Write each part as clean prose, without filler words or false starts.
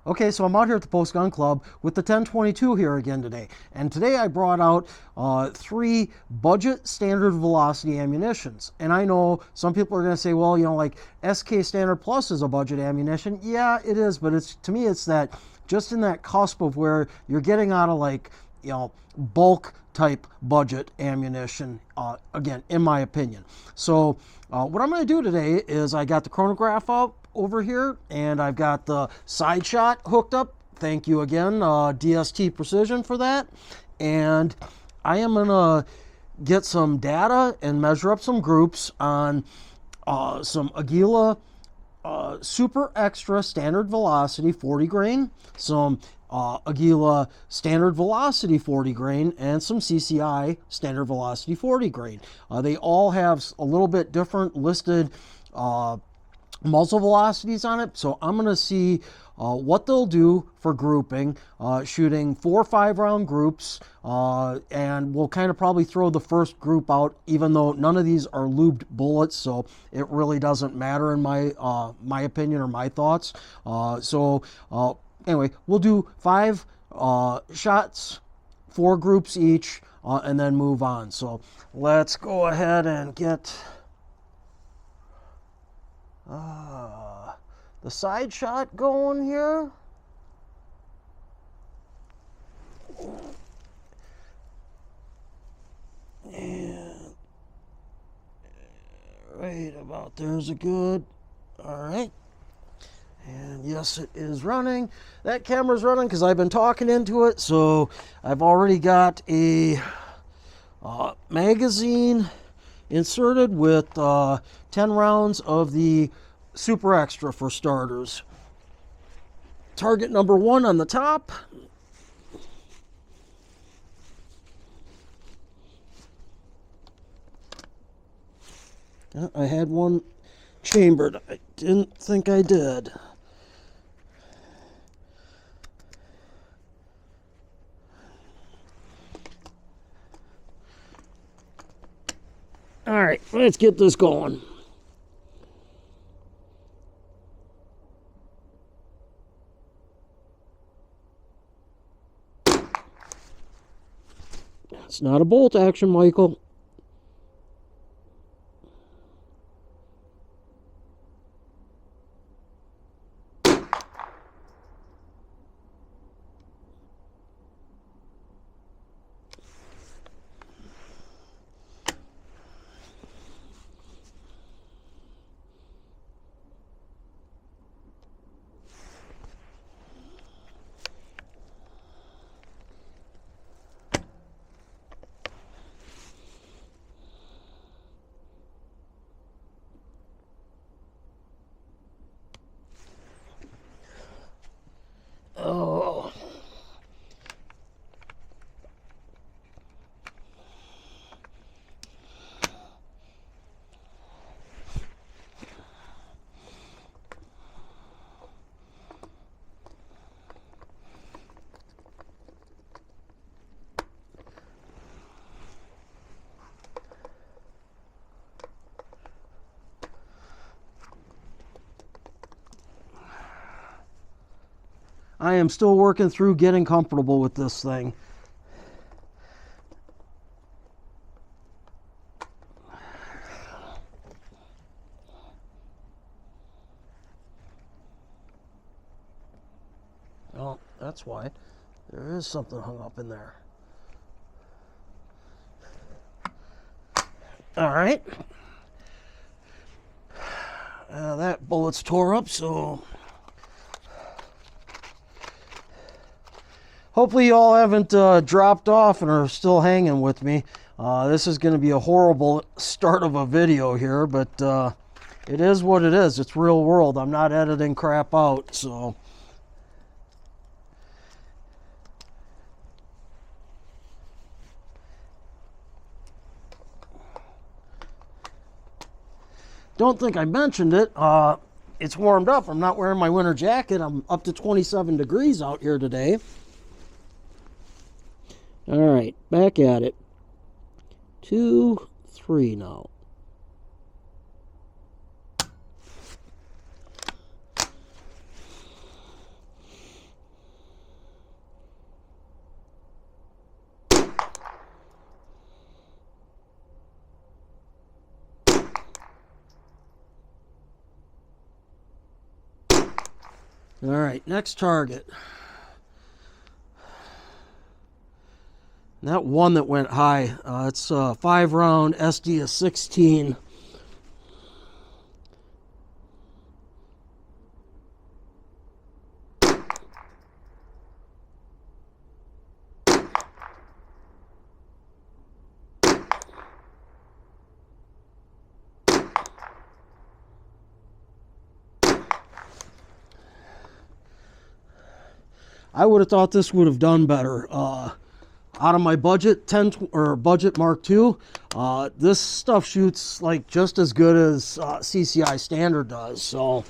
Okay, so I'm out here at the Post Gun Club with the 1022 here again today. And today I brought out 3 budget standard velocity ammunitions. And I know some people are going to say, well, like SK Standard Plus is a budget ammunition. Yeah, it is, but to me it's that just in that cusp of where you're getting out of like, bulk type budget ammunition, again, in my opinion. So what I'm going to do today is I got the chronograph up over here and I've got the side shot hooked up. Thank you again, DST Precision, for that. And I am going to get some data and measure up some groups on some Aguila Super Extra Standard Velocity 40 grain, some Aguila Standard Velocity 40 grain, and some CCI Standard Velocity 40 grain. They all have a little bit different listed muzzle velocities on it, so I'm going to see what they'll do for grouping, shooting 4 5-round groups, and we'll kind of probably throw the first group out, even though none of these are lubed bullets, so it really doesn't matter in my opinion or my thoughts. Anyway, we'll do 5 shots, 4 groups each, and then move on. So let's go ahead and get the side shot going here. And right about there's a good. All right. And yes, it is running. That camera's running because I've been talking into it. So I've already got a magazine inserted with 10 rounds of the Super Extra for starters. Target number 1 on the top. I had one chambered. I didn't think I did. All right, let's get this going. It's not a bolt action, Michael. Oh. I am still working through getting comfortable with this thing. Oh, that's why. There is something hung up in there. All right. That bullet's tore up, so hopefully you all haven't dropped off and are still hanging with me. This is going to be a horrible start of a video here, but it is what it is. It's real world. I'm not editing crap out, so. Don't think I mentioned it. It's warmed up. I'm not wearing my winter jacket. I'm up to 27 degrees out here today. All right, back at it. 2, 3 now. All right, next target. That one that went high, it's a 5-round SD of 16. I would have thought this would have done better. Out of my budget 10 or budget Mark II, this stuff shoots like just as good as CCI standard does. So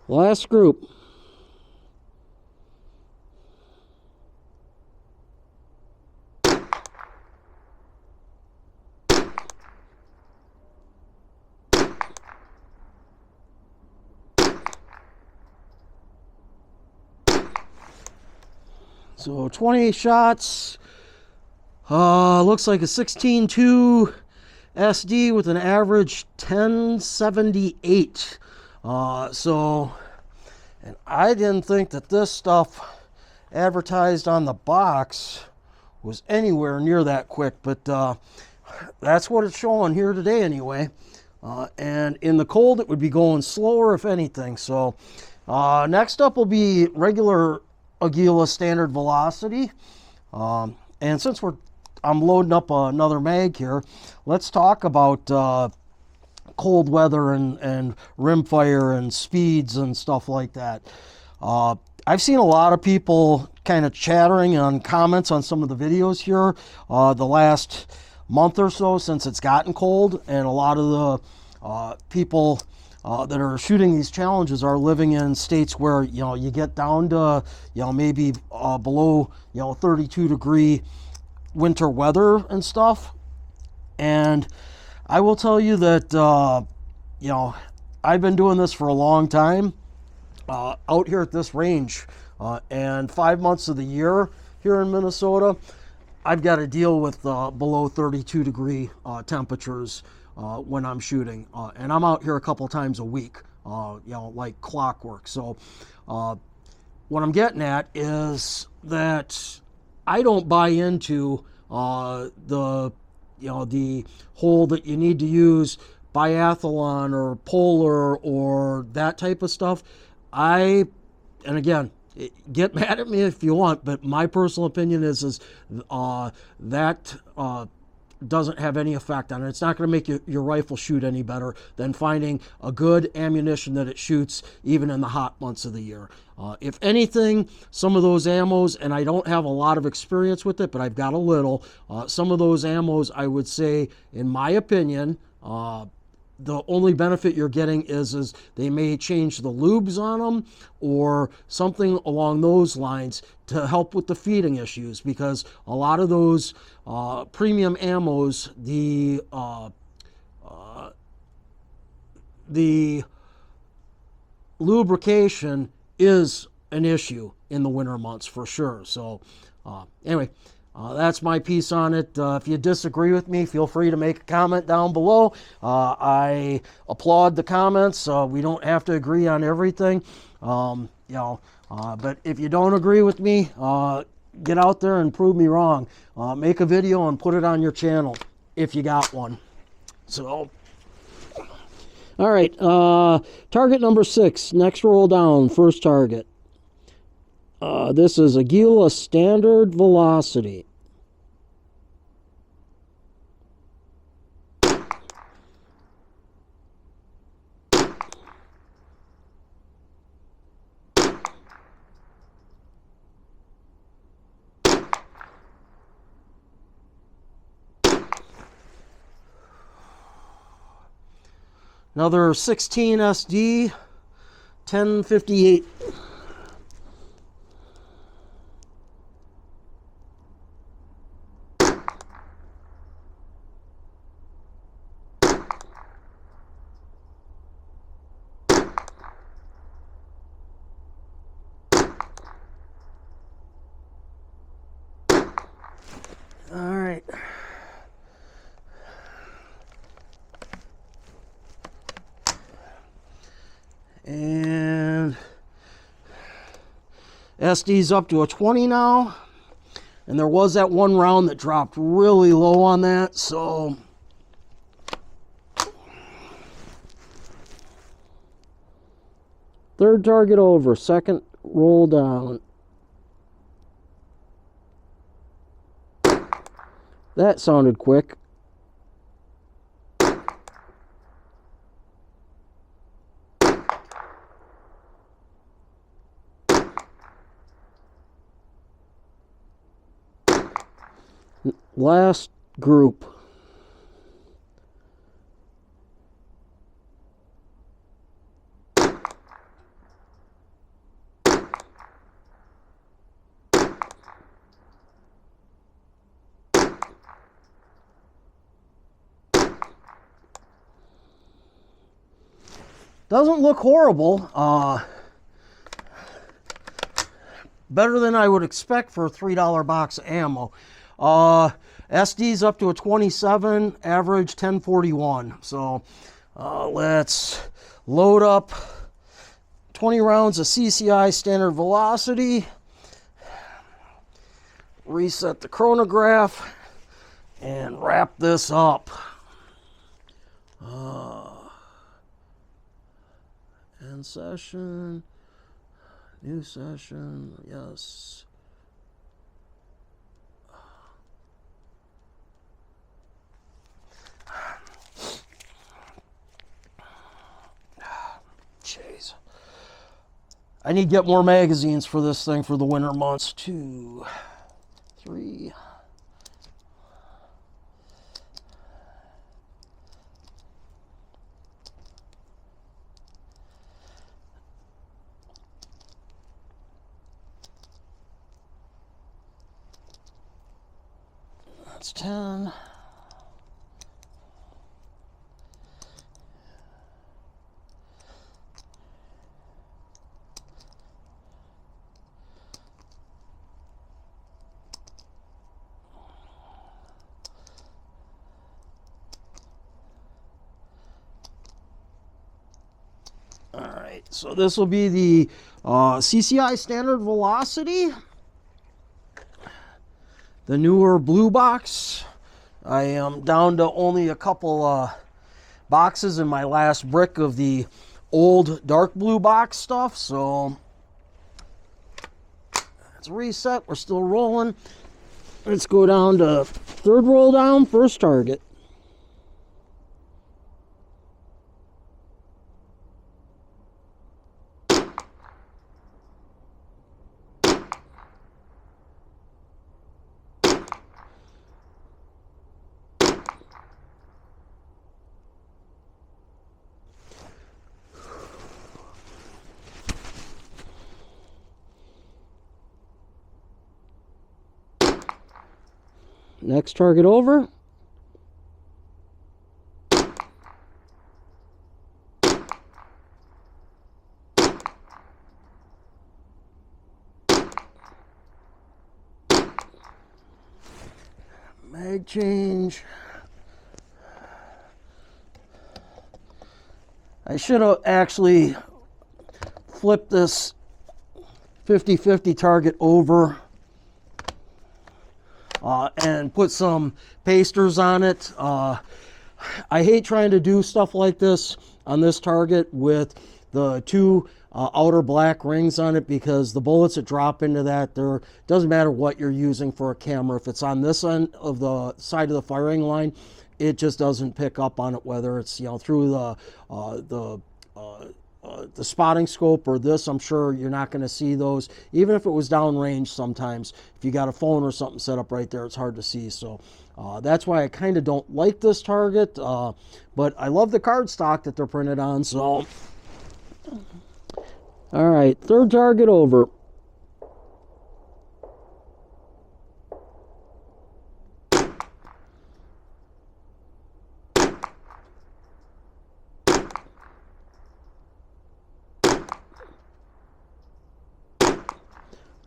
last group. So 28 shots. Looks like a 16.2 SD with an average 1078. And I didn't think that this stuff advertised on the box was anywhere near that quick, but that's what it's showing here today anyway. And in the cold, it would be going slower if anything. So next up will be regular Aguila standard velocity. And since I'm loading up another mag here, let's talk about cold weather and rimfire and speeds and stuff like that. I've seen a lot of people kind of chattering on comments on some of the videos here the last month or so since it's gotten cold, and a lot of the people that are shooting these challenges are living in states where you get down to maybe below 32-degree winter weather and stuff. And I will tell you that I've been doing this for a long time out here at this range, and 5 months of the year here in Minnesota, I've got to deal with below 32-degree temperatures when I'm shooting, and I'm out here a couple times a week, like clockwork. So what I'm getting at is that I don't buy into the hole that you need to use biathlon or polar or that type of stuff. And again, get mad at me if you want, but my personal opinion is that doesn't have any effect on it. It's not going to make your rifle shoot any better than finding a good ammunition that it shoots even in the hot months of the year. If anything, some of those ammos, and I don't have a lot of experience with it, but I've got a little, some of those ammos, I would say, in my opinion, the only benefit you're getting is they may change the lubes on them or something along those lines to help with the feeding issues, because a lot of those premium ammos, the lubrication is an issue in the winter months for sure. So anyway, that's my piece on it. If you disagree with me, feel free to make a comment down below. I applaud the comments. We don't have to agree on everything. But if you don't agree with me, get out there and prove me wrong. Make a video and put it on your channel if you got one. So, all right, target number 6, next roll down, first target. This is Aguila standard velocity. Another 16 SD, 1058. And SD's up to a 20 now. And there was that one round that dropped really low on that, so third target over, second roll down. That sounded quick. Last group. Doesn't look horrible. Better than I would expect for a $3 box of ammo. SD's up to a 27, average 1041. So let's load up 20 rounds of CCI standard velocity, reset the chronograph, and wrap this up. End session, new session, yes. Jeez. I need to get more magazines for this thing for the winter months. 2, 3. That's 10. All right, so this will be the CCI standard velocity. The newer blue box. I am down to only a couple boxes in my last brick of the old dark blue box stuff. So let's reset. We're still rolling. Let's go down to third roll down, first target. Next target over. Mag change. I should have actually flipped this 50-50 target over and put some pasters on it. I hate trying to do stuff like this on this target with the two outer black rings on it, because the bullets that drop into that, there doesn't matter what you're using for a camera. If it's on this end of the side of the firing line, it just doesn't pick up on it, whether it's, you know, through the spotting scope or this. I'm sure you're not going to see those, even if it was downrange. Sometimes if you got a phone or something set up right there, it's hard to see. So that's why I kind of don't like this target, but I love the card stock that they're printed on. So all right, third target over.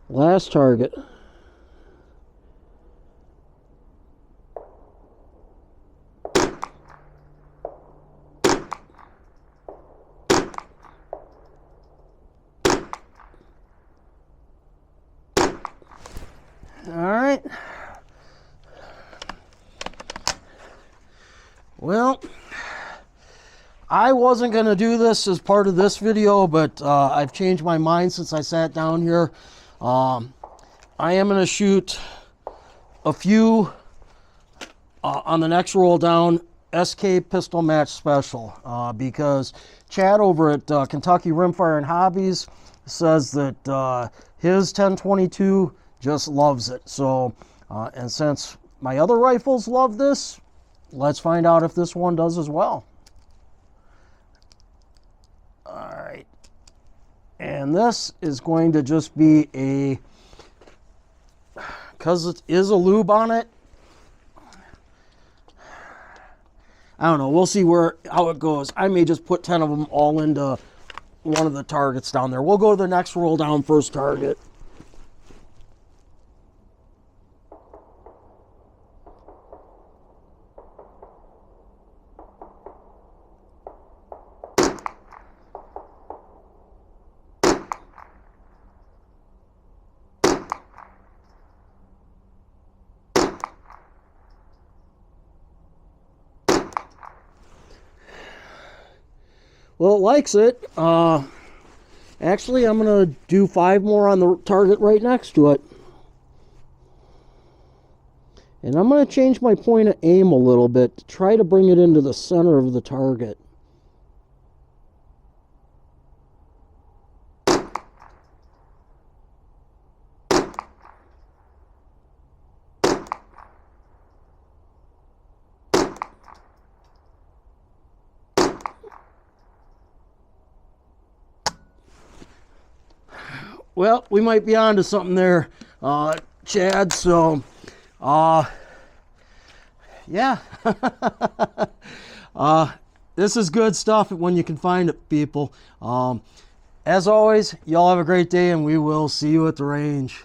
Last target. right. Well, I wasn't going to do this as part of this video, but I've changed my mind since I sat down here. I am going to shoot a few on the next roll down SK Pistol Match Special because Chad over at Kentucky Rimfire and Hobbies says that his 1022 just loves it. So, and since my other rifles love this, let's find out if this one does as well. All right. And this is going to just be a, because it is a lube on it, I don't know. We'll see how it goes. I may just put 10 of them all into one of the targets down there. We'll go to the next roll down first target. Well, it likes it. Actually, I'm going to do 5 more on the target right next to it. And I'm going to change my point of aim a little bit to try to bring it into the center of the target. Well, we might be on to something there, Chad, so, yeah. This is good stuff when you can find it, people. As always, y'all have a great day, and we will see you at the range.